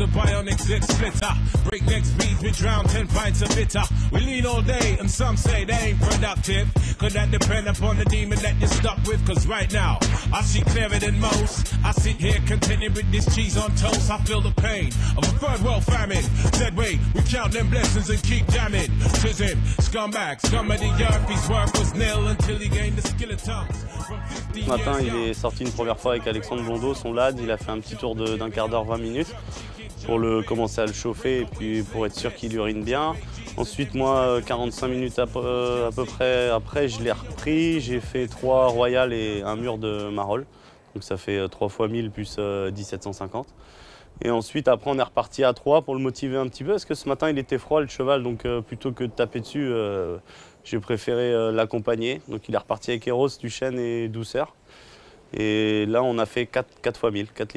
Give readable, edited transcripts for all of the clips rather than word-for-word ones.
the bionic zit splitter. Breakneck speed, we drown 10 pints of bitter. We lean all day, and some say they ain't productive. Could that depend upon the demon that you're stuck with? Cause right now, I see clearer than most. I sit here contented with this cheese on toast. I feel the pain of a third world famine. Said wait, we count them blessings and keep jamming. Tis him, scumbag, scum of the earth. His work was nil until he gained the skill of tongues. Ce matin, il est sorti une première fois avec Alexandre Blondeau, son lad. Il a fait un petit tour d'un quart d'heure, 20 minutes pour commencer à le chauffer et puis pour être sûr qu'il urine bien. Ensuite, moi, 45 minutes à peu près après, je l'ai repris. J'ai fait 3 royales et un mur de Marolles. Donc ça fait 3 fois 1000 plus 1750. Et ensuite, après, on est reparti à 3 pour le motiver un petit peu parce que ce matin, il était froid, le cheval. Donc plutôt que de taper dessus, j'ai préféré l'accompagner. Donc il est reparti avec Eros, Duchesne et Douceur. Et là, on a fait 4 fois 1000, 4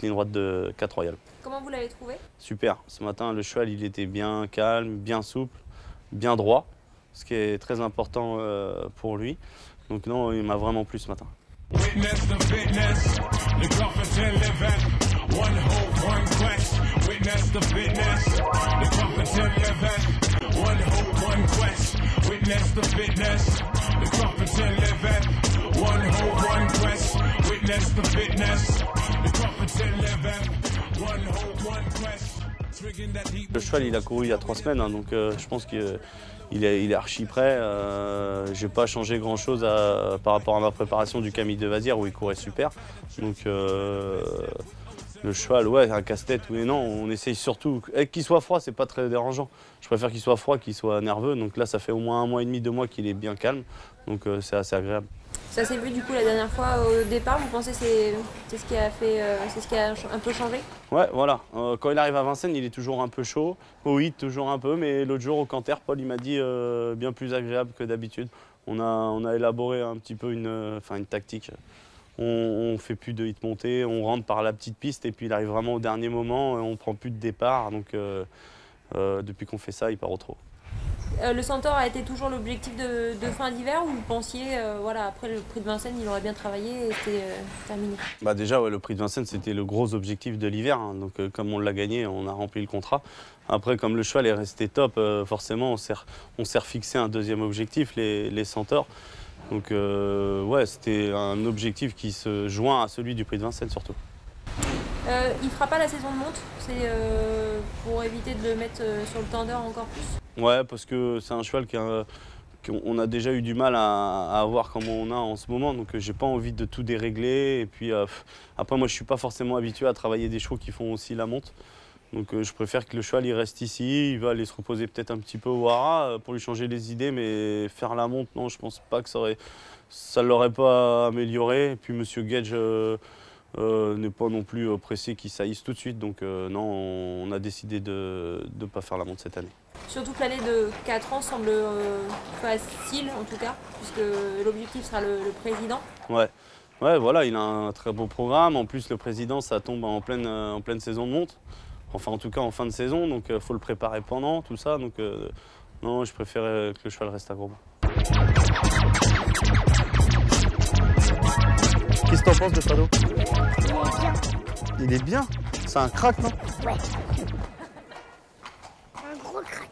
lignes droites de 4 royales. Comment vous l'avez trouvé? Super. Ce matin, le cheval, il était bien calme, bien souple, bien droit, ce qui est très important pour lui. Donc non, il m'a vraiment plu ce matin. Witness the fitness, the competent living, one hope, one quest. Witness the fitness, the competent living, one hope, one quest. Witness the fitness, the competent living, one hope, one quest. Witness the fitness, the competent living, one hope, one quest. Le cheval, il a couru il y a 3 semaines, hein, donc je pense qu'il est archi prêt. J'ai pas changé grand-chose par rapport à ma préparation du Camille de Vazir où il courait super. Donc le cheval, ouais, un casse-tête, oui et non. On essaye surtout qu'il soit froid, c'est pas très dérangeant. Je préfère qu'il soit froid qu'il soit nerveux. Donc là, ça fait au moins 1 mois et demi, 2 mois qu'il est bien calme. Donc c'est assez agréable. Ça s'est vu du coup la dernière fois au départ, vous pensez que c'est ce qui a fait, c'est ce qui a un peu changé? Ouais, voilà. Quand il arrive à Vincennes, il est toujours un peu chaud. Au hit, toujours un peu, mais l'autre jour au Canter, Paul il m'a dit bien plus agréable que d'habitude. On a élaboré un petit peu une tactique. On fait plus de hit montée, on rentre par la petite piste et puis il arrive vraiment au dernier moment, on prend plus de départ. Donc depuis qu'on fait ça, il part au trot. Le Centaure a été toujours l'objectif de fin d'hiver ou vous pensiez, voilà, après le prix de Vincennes, il aurait bien travaillé et c'était terminé? Bah déjà, ouais, le prix de Vincennes, c'était le gros objectif de l'hiver. Hein. Donc comme on l'a gagné, on a rempli le contrat. Après, comme le cheval est resté top, forcément, on s'est refixé un deuxième objectif, les Centaures. Donc ouais, c'était un objectif qui se joint à celui du prix de Vincennes surtout. Il ne fera pas la saison de monte, c'est pour éviter de le mettre sur le tender encore plus? Ouais, parce que c'est un cheval qu'on a déjà eu du mal à avoir comme on a en ce moment, donc j'ai pas envie de tout dérégler. Et puis après, moi je suis pas forcément habitué à travailler des chevaux qui font aussi la monte. Donc je préfère que le cheval il reste ici, il va aller se reposer peut-être un petit peu au haras pour lui changer les idées, mais faire la monte, non, je pense pas que ça l'aurait pas amélioré. Et puis Monsieur Gage n'est pas non plus pressé qu'il saillisse tout de suite, donc non, on a décidé de ne pas faire la monte cette année. Surtout que l'année de 4 ans semble facile en tout cas, puisque l'objectif sera le président. Ouais, voilà, il a un très beau programme. En plus, le président, ça tombe en pleine saison de monte. Enfin, en tout cas, en fin de saison, donc il faut le préparer pendant, tout ça. Donc non, je préfère que le cheval reste à Grosbois. Qu'est-ce que t'en penses de Fado? Il est bien. C'est un crack, non? Ouais. Un gros crack.